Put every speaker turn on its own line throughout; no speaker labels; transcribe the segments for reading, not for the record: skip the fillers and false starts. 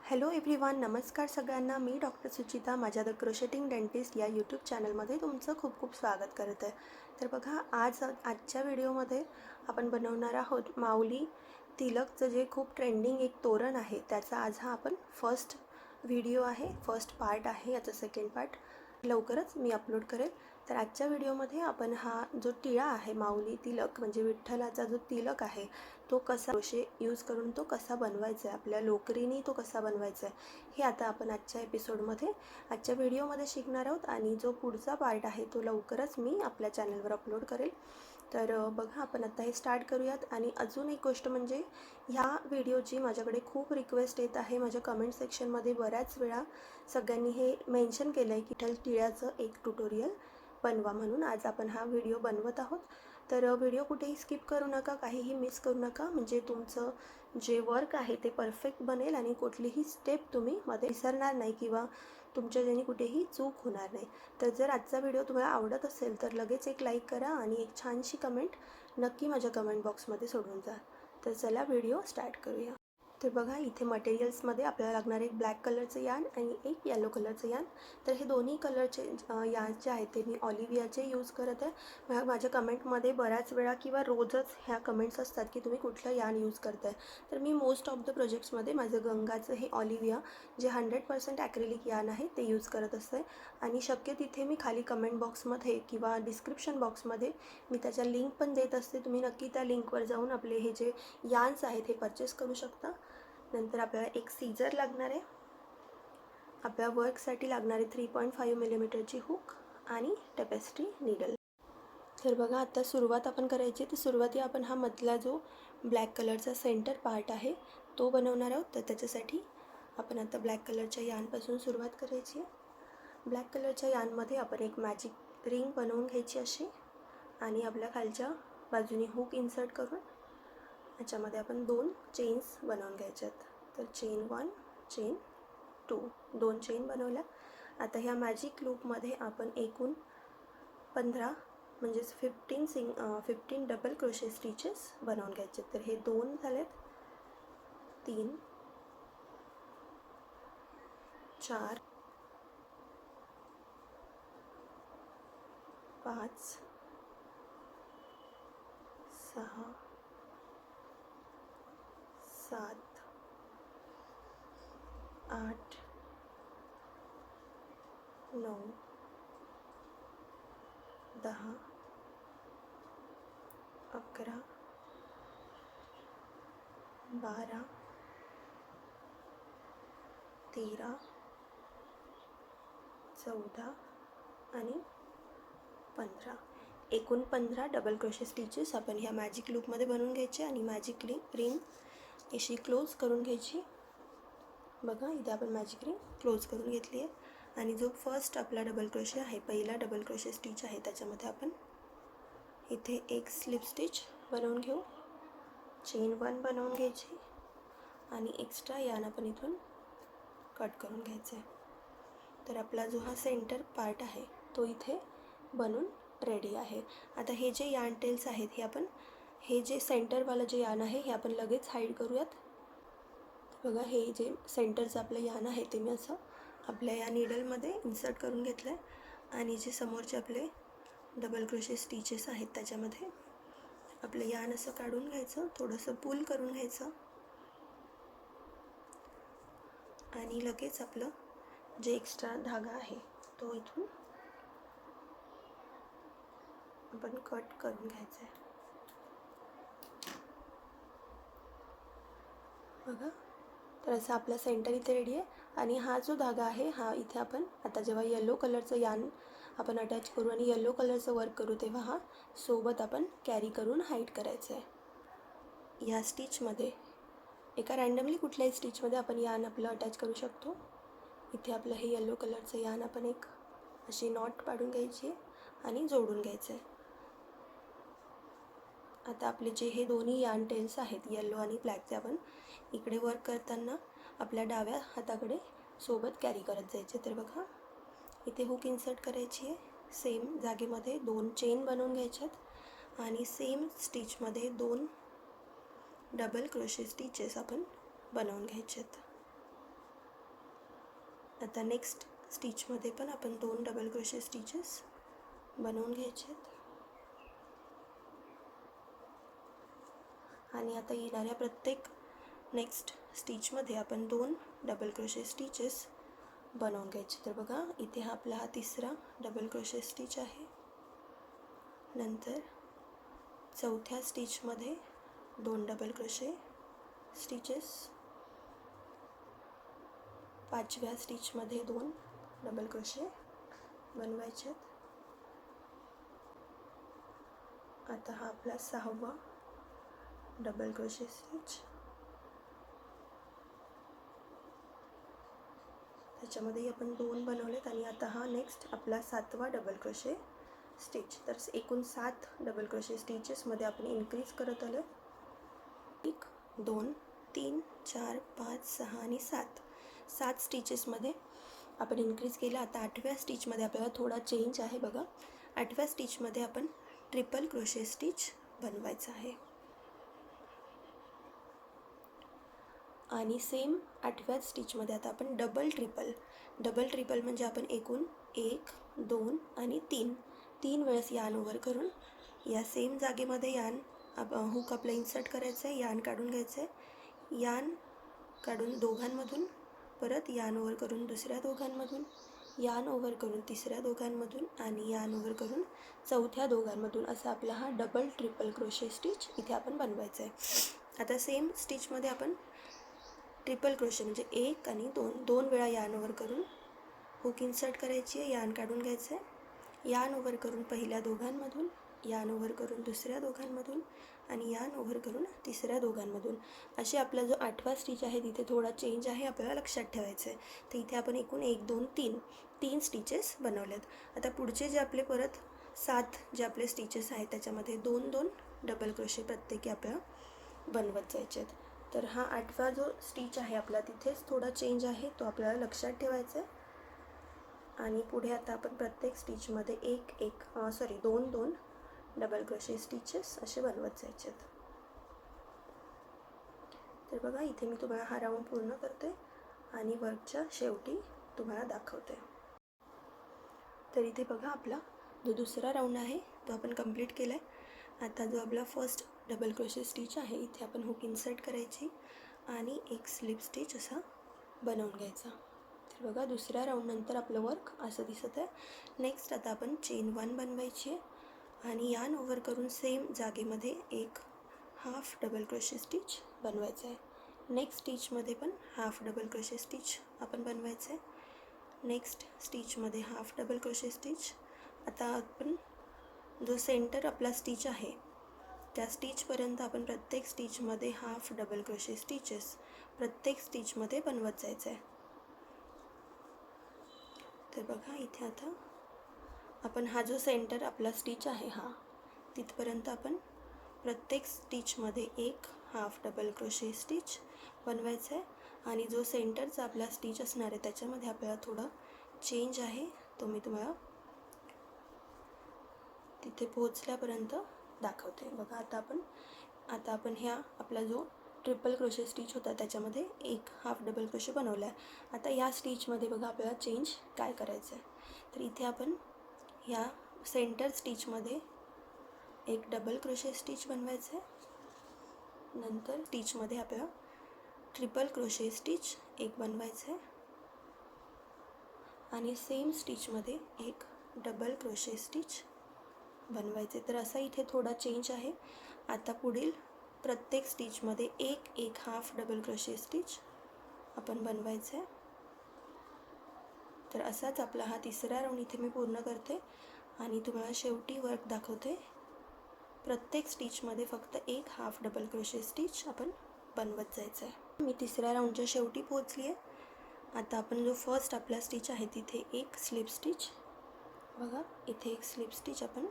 Hello everyone, नमस्कार सगळ्यांना. मी doctor Suchita माझ्या द क्रोशेटिंग डेंटिस्ट या यूट्यूब चॅनलमध्ये तुमचं खूप खूप स्वागत करत आहे. तर बघा, आजच्या व्हिडिओमध्ये आपण बनवणार आहोत माऊली तिलकचं जे खूप ट्रेंडिंग एक तोरण आहे, त्याचा आज हा आपण फर्स्ट व्हिडिओ आहे, फर्स्ट पार्ट आहे. याचा सेकंड पार्ट लवकरच मी अपलोड करेल. तर आजच्या व्हिडिओमध्ये आपण हा जो टिळा आहे, माऊली तिलक म्हणजे विठ्ठलाचा जो तिलक आहे, तो कसा क्रोशे यूज करून तो कसा बनवायचा आहे, आपल्या लोकरीने तो कसा बनवायचा आहे, हे आता आपण आजच्या व्हिडिओमध्ये शिकणार आहोत. आणि जो पुढचा पार्ट आहे तो लवकरच मी आपल्या चॅनलवर अपलोड करेल. तर बघा, आपण आता हे स्टार्ट करूयात. आणि अजून एक गोष्ट म्हणजे ह्या व्हिडिओची माझ्याकडे खूप रिक्वेस्ट येत आहे. माझ्या कमेंट सेक्शनमध्ये बऱ्याच वेळा सगळ्यांनी हे मेन्शन केलं आहे की टिळ्याचं एक ट्युटोरियल बनवा म्हणून. आज आपण हा व्हिडिओ बनवत आहोत. तर व्हिडिओ कुठेही स्किप करू नका, काहीही मिस करू नका, म्हणजे तुमचं जे वर्क आहे ते परफेक्ट बनेल आणि कुठलीही स्टेप तुम्ही मध्ये विसरणार नाही किंवा तुमच्या ज्याने कुठेही चूक होणार नाही. तर जर आजचा व्हिडिओ तुम्हाला आवडत असेल तर लगेच एक लाईक करा आणि एक छानशी कमेंट नक्की माझ्या कमेंट बॉक्समध्ये सोडून जा. तर चला व्हिडिओ स्टार्ट करूया. तर बघा, इथे मटेरियल्समध्ये आपल्याला लागणार एक ब्लॅक कलरचं यान आणि एक येलो कलरचं यान. तर हे दोन्ही कलरचे यान जे आहेत ते मी ऑलिव्हियाचे यूज करत आहे. माझ्या कमेंटमध्ये बऱ्याच वेळा किंवा रोजच ह्या कमेंट्स असतात की तुम्ही कुठलं यान यूज करताय. तर मी मोस्ट ऑफ द प्रोजेक्ट्समध्ये माझं गंगाचं हे ऑलिव्हिया जे 100% ॲक्रेलिक यान आहे ते यूज करत असते. आणि शक्य तिथे मी खाली कमेंट बॉक्समध्ये किंवा डिस्क्रिप्शन बॉक्समध्ये मी त्याच्या लिंक पण देत असते. तुम्ही नक्की त्या लिंकवर जाऊन आपले हे जे यान्स आहेत हे परचेस करू शकता. नंतर आपल्याला एक सीजर लागणार आहे, आपल्या वर्कसाठी लागणारे 3.5 मिलीमीटरची हुक आणि टेपेस्ट्री नीडल. तर बघा, आता सुरुवात आपण करायची. तर सुरुवाती आपण हा मधला जो ब्लॅक कलरचा सेंटर पार्ट आहे तो बनवणार आहोत. तर त्याच्यासाठी आपण आता ब्लॅक कलरच्या यानपासून सुरुवात करायची आहे. ब्लॅक कलरच्या यानमध्ये आपण एक मॅजिक रिंग बनवून घ्यायची अशी, आणि आपल्या खालच्या बाजूने हुक इन्सर्ट करून याच्यामध्ये आपण 2 चेन्स बनवून घ्यायच्यात. तर चेन 1, चेन 2, 2 चेन बनवल्या. आता ह्या मॅजिक लूपमध्ये आपण एकूण 15 म्हणजेच 15 डबल क्रोशे स्टिचेस बनवून घ्यायचे. तर हे 2 झालेत, 3, 4, 5, 6, 7, 8, 9, 10, 11, 12, 13, 14 आणि 15. एकूण 15 डबल क्रोशे स्टिचेस आपण ह्या मॅजिक लूपमध्ये बनवून घ्यायचे आणि मॅजिक रिंग अशी क्लोज करून घ्यायची. बघा, इथे आपण मॅजिक रिंग क्लोज करून घेतली आहे. आणि जो फर्स्ट आपला डबल क्रोशे आहे, पहिला डबल क्रोशे स्टिच आहे, त्याच्यामध्ये आपण इथे एक स्लिप स्टिच बनवून घेऊ. चेन 1 बनवून घ्यायची आणि एक्स्ट्रा यान आपण इथून कट करून घ्यायचं आहे. तर आपला जो हा सेंटर पार्ट आहे तो इथे बनून रेडी आहे. आता हे जे यान टेल्स आहेत हे जे सेंटरवालं जे यान आहे हे आपण लगेच हाईड करूयात. बघा, हे जे सेंटरचं आपलं यान आहे ते मी असं आपल्या या नीडलमध्ये इन्सर्ट करून घेतलं आहे. आणि जे समोरचे आपले डबल क्रोशे स्टिचेस आहेत त्याच्यामध्ये आपलं यान असं काढून घ्यायचं, थोडंसं पुल करून घ्यायचं आणि लगेच आपलं जे एक्स्ट्रा धागा आहे तो इथून आपण कट करून घ्यायचा आहे. बघा, तर असं आपला सेंटर इथे रेडी आहे. आणि हा जो धागा आहे हा इथे आपण आता जेव्हा येलो कलरचं यान आपण अटॅच करू आणि येलो कलरचं वर्क करू तेव्हा हा सोबत आपण कॅरी करून हाईड करायचं आहे. या स्टिचमध्ये एका रँडमली कुठल्याही स्टिचमध्ये आपण यान आपलं अटॅच करू शकतो. इथे आपलं हे येलो कलरचं यान आपण एक अशी नॉट पाडून घ्यायची आहे आणि जोडून घ्यायचं आहे. आता आपले जे हे दोन्ही यान टेल्स आहेत येलो आणि ब्लॅकचे आपण इकडे वर्क करताना आपल्या डाव्या हाताकडे सोबत कॅरी करत जायचे. तर बघा, इथे हुक इन्सर्ट करायची आहे, सेम जागेमध्ये 2 चेन बनवून घ्यायच्यात आणि सेम स्टिचमध्ये 2 डबल क्रोशे स्टिचेस आपण बनवून घ्यायचेत. आता नेक्स्ट स्टिचमध्ये पण आपण 2 डबल क्रोशे स्टिचेस बनवून घ्यायचे आहेत. आणि आता येणाऱ्या प्रत्येक नेक्स्ट स्टिचमध्ये आपण 2 डबल क्रोशे स्टिचेस बनवून घ्यायचे. तर बघा इथे आपला हा तिसरा डबल क्रोशे स्टिच आहे. नंतर चौथ्या स्टिचमध्ये 2 डबल क्रोशे स्टिचेस, पाचव्या स्टिचमध्ये 2 डबल क्रोशे बनवायचे. आता हा आपला 6वा डबल क्रोशे स्टिच, त्याच्यामध्ये आपण 2 बनवलेत. आणि आता हा नेक्स्ट आपला 7वा डबल क्रोशे स्टिच. तर एकूण 7 डबल क्रोशे स्टिचेसमध्ये आपण इन्क्रीज करत आलो. 1 2 3 4 5 6 आणि 7 स्टिचेसमध्ये आपण इन्क्रीज केलं. आता 8व्या स्टिचमध्ये आपल्याला थोडा चेंज आहे. बघा 8व्या स्टिचमध्ये आपण ट्रिपल क्रोशे स्टिच बनवायचं आहे. आणि सेम 8व्या स्टिचमध्ये आता आपण डबल ट्रिपल म्हणजे आपण एकूण 1 2 आणि 3 वेळेस यान ओव्हर करून या सेम जागेमध्ये यान हुक आपलं इन्सर्ट करायचं आहे. यान काढून घ्यायचं आहे. यान काढून दोघांमधून परत यान ओव्हर करून दुसऱ्या दोघांमधून, यान ओव्हर करून तिसऱ्या दोघांमधून आणि यान ओव्हर करून चौथ्या दोघांमधून, असा आपला हा डबल ट्रिपल क्रोशे स्टिच इथे आपण बनवायचं आहे. आता सेम स्टिचमध्ये आपण ट्रिपल क्रोशे म्हणजे 1 आणि 2 वेळा यान ओव्हर करून हुक इन्सर्ट करायची आहे. यान काढून घ्यायचं आहे. यान ओव्हर करून पहिल्या दोघांमधून, यान ओव्हर करून दुसऱ्या दोघांमधून आणि यान ओव्हर करून तिसऱ्या दोघांमधून. असे आपला जो 8वा स्टिच आहे तिथे थोडा चेंज आहे, आपल्याला लक्षात ठेवायचं आहे. तर इथे आपण एकूण 1 2 3 स्टिचेस बनवलेत. आता पुढचे जे आपले परत 7 जे आपले स्टिचेस आहेत त्याच्यामध्ये 2 डबल क्रोशे प्रत्येकी आपल्याला बनवत जायचे आहेत. तर हा 8वा जो स्टिच आहे आपला तिथेच थोडा चेंज आहे, तो आपल्याला लक्षात ठेवायचा आहे. आणि पुढे आता आपण प्रत्येक स्टिचमध्ये 2 डबल क्रोशे स्टिचेस असे बनवत जायचे आहेत. तर बघा इथे मी तुम्हाला हा राऊंड पूर्ण करते आणि वर्कच्या शेवटी तुम्हाला दाखवते. तर इथे बघा आपला जो दुसरा राऊंड आहे तो आपण कंप्लीट केला आहे. आता जो आपला फर्स्ट डबल क्रोशे स्टिच आहे इथे आपण हुक इन्सर्ट करायची आणि एक स्लिप स्टिच असा बनवून घ्यायचा. तर बघा दुसऱ्या राऊंडनंतर आपलं वर्क असं दिसत आहे. नेक्स्ट आता आपण चेन 1 बनवायची आहे आणि यान ओव्हर करून सेम जागेमध्ये एक हाफ डबल क्रोशे स्टिच बनवायचं आहे. नेक्स्ट स्टिचमध्ये पण हाफ डबल क्रोशे स्टिच आपण बनवायचं आहे. नेक्स्ट स्टिचमध्ये हाफ डबल क्रोशे स्टिच. आता आपण जो सेंटर आपला स्टिच आहे त्या स्टिचपर्यंत आपण प्रत्येक स्टिचमध्ये हाफ डबल क्रोशे स्टिचेस प्रत्येक स्टिचमध्ये बनवत जायचं आहे. तर बघा इथे आता आपण हा जो सेंटर आपला स्टिच आहे हा तिथपर्यंत आपण प्रत्येक स्टिचमध्ये एक हाफ डबल क्रोशे स्टिच बनवायचं आहे. आणि जो सेंटरचा आपला स्टिच असणार आहे त्याच्यामध्ये आपल्याला थोडा चेंज आहे, तो मी तुम्हाला तिथे पोहोचल्यापर्यंत दाखवते. बघा आता आपण ह्या आपला जो ट्रिपल क्रोशे स्टिच होता त्याच्यामध्ये एक हाफ डबल क्रोशे बनवला आहे. आता या स्टिचमध्ये बघा आपल्याला चेंज काय करायचं आहे. तर इथे आपण ह्या सेंटर स्टिचमध्ये एक डबल क्रोशे स्टिच बनवायचं आहे. नंतर स्टिचमध्ये आपल्याला ट्रिपल क्रोशे स्टिच एक बनवायचं आहे आणि सेम स्टिचमध्ये एक डबल क्रोशे स्टिच बनवायचे. तर असा इथे थोडा चेंज आहे. आता पुढील प्रत्येक स्टिचमध्ये एक हाफ डबल क्रोशे स्टिच आपण बनवायचं आहे. तर असाच आपला हा तिसरा राऊंड इथे मी पूर्ण करते आणि तुम्हाला शेवटी वर्क दाखवते. प्रत्येक स्टिचमध्ये फक्त एक हाफ डबल क्रोशे स्टिच आपण बनवत जायचं आहे. मी तिसऱ्या राऊंडच्या शेवटी पोहोचली आहे. आता आपण जो फर्स्ट आपला स्टिच आहे तिथे एक स्लिप स्टिच, बघा इथे एक स्लिप स्टिच आपण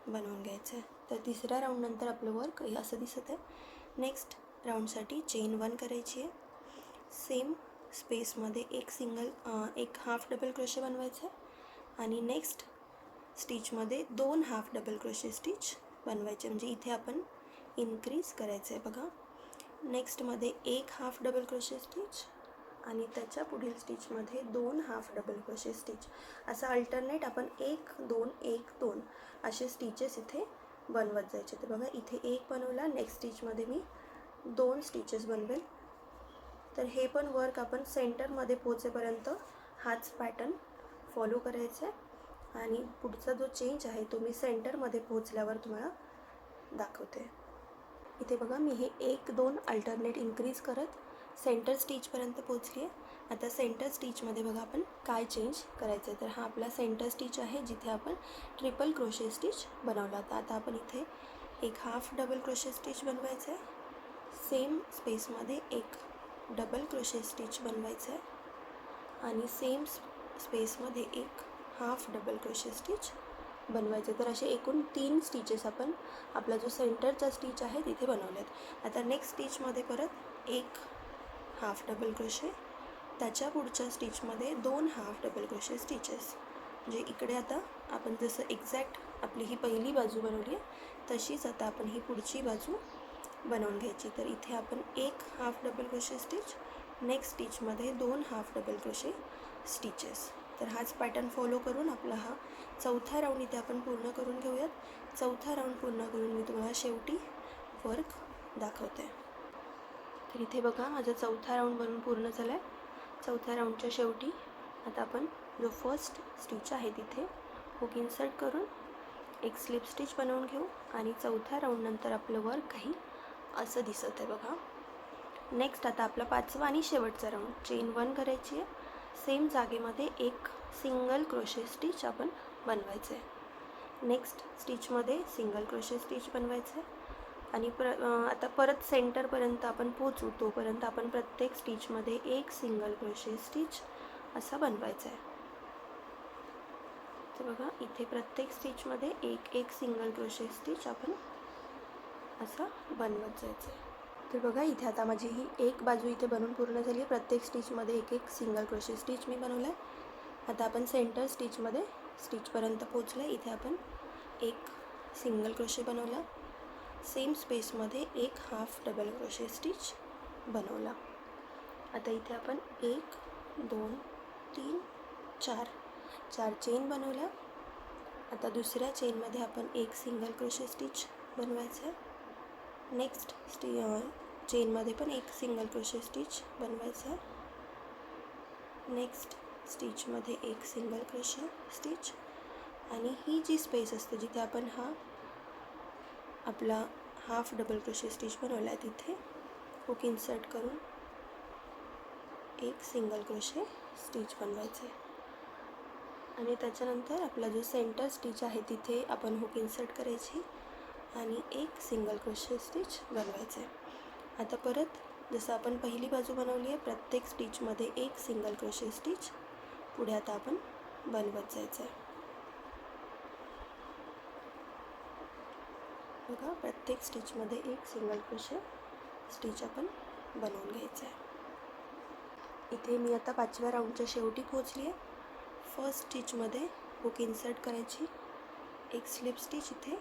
बनवून घ्यायचं आहे. तर तिसऱ्या राऊंडनंतर आपलं वर्क असं दिसत आहे. नेक्स्ट राऊंडसाठी चेन 1 करायची आहे. सेम स्पेसमध्ये एक हाफ डबल क्रोशे बनवायचं आहे आणि नेक्स्ट स्टिचमध्ये 2 हाफ डबल क्रोशे स्टिच बनवायचे, म्हणजे इथे आपण इन्क्रीज करायचं आहे. बघा नेक्स्टमध्ये एक हाफ डबल क्रोशे स्टिच आणि त्याच्या पुढील स्टिचमध्ये 2 हाफ डबल क्रोशे स्टिच. असं अल्टरनेट आपण 1 2 1 2 असे स्टिचेस इथे बनवत जायचे. तर बघा इथे 1 बनवला, नेक्स्ट स्टिचमध्ये मी 2 स्टिचेस बनवेल. तर हे पण वर्क आपण सेंटरमध्ये पोहोचेपर्यंत हाच पॅटर्न फॉलो करायचा आहे आणि पुढचा जो चेंज आहे तो मी सेंटरमध्ये पोहोचल्यावर तुम्हाला दाखवते. इथे बघा मी हे 1 2 अल्टरनेट इन्क्रीज करत सेंटर स्टिचपर्यंत पोहोचली आहे. आता सेंटर स्टिचमध्ये बघा आपण काय चेंज करायचं आहे. तर हा आपला सेंटर स्टिच आहे जिथे आपण ट्रिपल क्रोशे स्टिच बनवला होता. आता आपण इथे एक हाफ डबल क्रोशे स्टिच बनवायचं आहे. सेम स्पेसमध्ये एक डबल क्रोशे स्टिच बनवायचं आहे आणि सेम स्पेसमध्ये एक हाफ डबल क्रोशे स्टिच बनवायचे. तर असे एकूण 3 स्टिचेस आपण आपला जो सेंटरचा स्टिच आहे तिथे बनवलेत. आता नेक्स्ट स्टिचमध्ये परत एक हाफ डबल क्रोशे, त्याच्या पुढच्या स्टिचमध्ये 2 हाफ डबल क्रोशे स्टिचेस. म्हणजे इकडे आता आपण जसं एक्झॅक्ट आपली ही पहिली बाजू बनवली आहे तशीच आता आपण ही पुढची बाजू बनवून घ्यायची. तर इथे आपण एक half double crochet stitch, next स्टिचमध्ये 2 हाफ डबल क्रोशे स्टिचेस. तर हाच पॅटर्न फॉलो करून आपला हा चौथा राऊंड इथे आपण पूर्ण करून घेऊयात. चौथा राऊंड पूर्ण करून मी तुम्हाला शेवटी वर्क दाखवते. तर इथे बघा माझा चौथा राऊंड बनवून पूर्ण झाला आहे. चौथ्या राऊंडच्या शेवटी आता आपण जो फर्स्ट स्टिच आहे तिथे हुक इन्सर्ट करून एक स्लिप स्टिच बनवून घेऊ आणि चौथ्या राऊंडनंतर आपलं वर्क काही असं दिसत आहे बघा. नेक्स्ट आता आपला 5वा आणि शेवटचा राऊंड. चेन 1 करायची आहे. सेम जागेमध्ये एक सिंगल क्रोशे स्टिच आपण बनवायचं आहे. नेक्स्ट स्टिचमध्ये सिंगल क्रोशे स्टिच बनवायचं आहे आणि आता परत सेंटरपर्यंत आपण पोचू तोपर्यंत आपण प्रत्येक स्टिचमध्ये एक सिंगल क्रोशे स्टिच असा बनवायचा आहे. तर बघा इथे प्रत्येक स्टिचमध्ये एक सिंगल क्रोशे स्टिच आपण असं बनवत जायचं आहे. तर बघा इथे आता माझी ही एक बाजू इथे बनवून पूर्ण झाली आहे. प्रत्येक स्टिचमध्ये एक सिंगल क्रोशे स्टिच मी बनवला आहे. आता आपण सेंटर स्टिचमध्ये स्टिचपर्यंत पोचलं आहे. इथे आपण एक सिंगल क्रोशे बनवला, सेम स्पेसमध्ये एक हाफ डबल क्रोशे स्टिच बनवला. आता इथे आपण 1 2 3 4 चेन बनवल्या. आता दुसऱ्या चेनमध्ये आपण एक सिंगल क्रोशे स्टिच बनवायचं आहे. नेक्स्ट चेनमध्ये पण एक सिंगल क्रोशे स्टिच बनवायचं आहे. नेक्स्ट स्टिचमध्ये एक सिंगल क्रोशे स्टिच आणि ही जी स्पेस असते जिथे आपण हा आपला हाफ डबल क्रोशे स्टिच बनवला आहे तिथे हुक इन्सर्ट करून एक सिंगल क्रोशे स्टिच बनवायचं आहे आणि त्याच्यानंतर आपला जो सेंटर स्टिच आहे तिथे आपण हुक इन्सर्ट करायची आणि एक सिंगल क्रोशे स्टिच बनवायचं आहे. आता परत जसं आपण पहिली बाजू बनवली आहे प्रत्येक स्टिचमध्ये एक सिंगल क्रोशे स्टिच पुढे आता आपण बनवत जायचं आहे. बघा प्रत्येक स्टिचमध्ये एक सिंगल क्रोशे स्टिच आपण बनवून घ्यायचं आहे. इथे मी आता 5व्या राऊंडच्या शेवटी पोहोचली आहे. फर्स्ट स्टिचमध्ये हुक इन्सर्ट करायची, एक स्लिप स्टिच इथे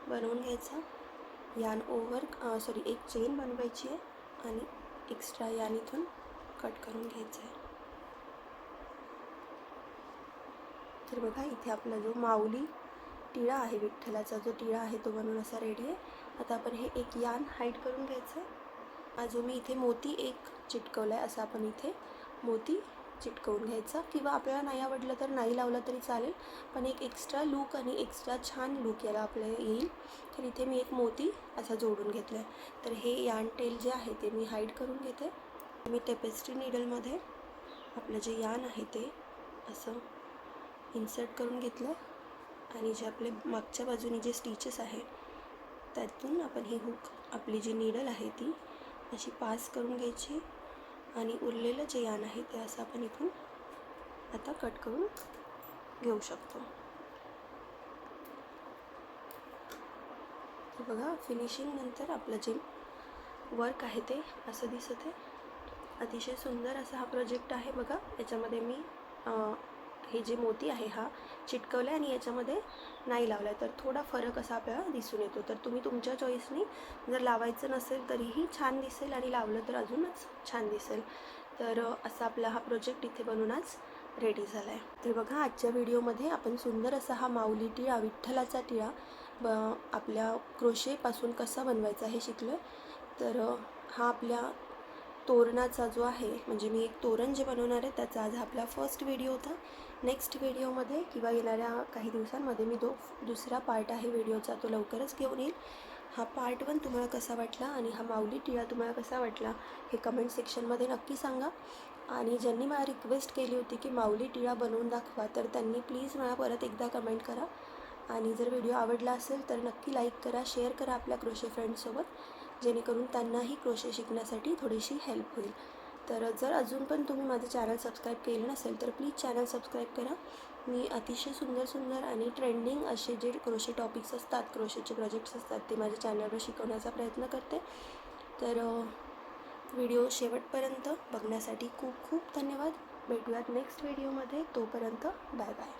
बनवून घ्यायचा, यान एक चेन बनवायची आहे आणि एक्स्ट्रा यान इथून कट करून घ्यायचं आहे. तर बघा इथे आपला जो माऊली टिळा आहे, विठ्ठलाचा जो टिळा आहे तो बनवून असा रेडी आहे. आता आपण हे एक यान हाईड करून घ्यायचं आहे. जो मी इथे मोती एक चिटकवला आहे असा आपण इथे मोती चिटकवून घ्यायचा किंवा आपल्याला नाही आवडलं तर नाही लावलं तरी चालेल, पण एक एक्स्ट्रा लूक आणि एक्स्ट्रा छान लूक याला आपल्याला येईल. तर इथे मी एक मोती असा जोडून घेतला आहे. तर हे यान टेल जे आहे ते मी हाईड करून घेते. मी टेपेस्ट्री नीडलमध्ये आपलं जे यान आहे ते असं इन्सर्ट करून घेतलं आणि जे आपले मागच्या बाजूने जे स्टिचेस आहे त्यातून आपण ही हुक आपली जी नीडल आहे ती अशी पास करून घ्यायची आणि उरलेलं जे यान आहे ते असं आपण इथून आता कट करून घेऊ शकतो. बघा फिनिशिंग नंतर आपलं जे वर्क आहे ते असं दिसत आहे. अतिशय सुंदर असा हा प्रोजेक्ट आहे. बघा याच्यामध्ये मी हे जे मोती आहे हा चिटकवला आहे आणि याच्यामध्ये नाही लावला आहे तर थोडा फरक असा आपल्याला दिसून येतो. तर तुम्ही तुमच्या चॉईसनी जर लावायचं नसेल तरीही छान दिसेल आणि लावलं तर अजूनच छान दिसेल. तर असा आपला हा प्रोजेक्ट इथे बनून आज रेडी झाला आहे. तर बघा, आजच्या व्हिडिओमध्ये आपण सुंदर असा हा माऊली टिळा, विठ्ठलाचा टिळा आपल्या क्रोशेपासून कसा बनवायचा हे शिकलो आहे. तर हा आपल्या तोरणाचा जो आहे, म्हणजे मी एक तोरण जे बनवणार आहे त्याचा आज आपला फर्स्ट व्हिडिओ होता. नेक्स्ट व्हिडिओमध्ये किंवा येणाऱ्या काही दिवसांमध्ये मी दुसरा पार्ट आहे व्हिडिओचा, तो लवकरच घेऊन येईल. हा पार्ट 1 तुम्हाला कसा वाटला आणि हा माऊली टिळा तुम्हाला कसा वाटला हे कमेंट सेक्शनमध्ये नक्की सांगा. आणि ज्यांनी मला रिक्वेस्ट केली होती की माऊली टिळा बनवून दाखवा, तर त्यांनी प्लीज मला परत एकदा कमेंट करा. आणि जर व्हिडिओ आवडला असेल तर नक्की लाईक करा, शेअर करा आपल्या क्रोशे फ्रेंड्ससोबत, जेणेकरून त्यांनाही क्रोशे शिकण्यासाठी थोडीशी हेल्प होईल. तर जर अजून पण तुम्ही माझं चॅनल सबस्क्राईब केलं नसेल तर प्लीज चॅनल सबस्क्राईब करा. मी अतिशय सुंदर सुंदर आणि ट्रेंडिंग असे जे क्रोशे टॉपिक्स असतात, क्रोशेचे प्रोजेक्ट्स असतात, ते माझ्या चॅनलवर शिकवण्याचा प्रयत्न करते. तर व्हिडिओ शेवटपर्यंत बघण्यासाठी खूप खूप धन्यवाद. भेटूयात नेक्स्ट व्हिडिओमध्ये. तोपर्यंत बाय बाय.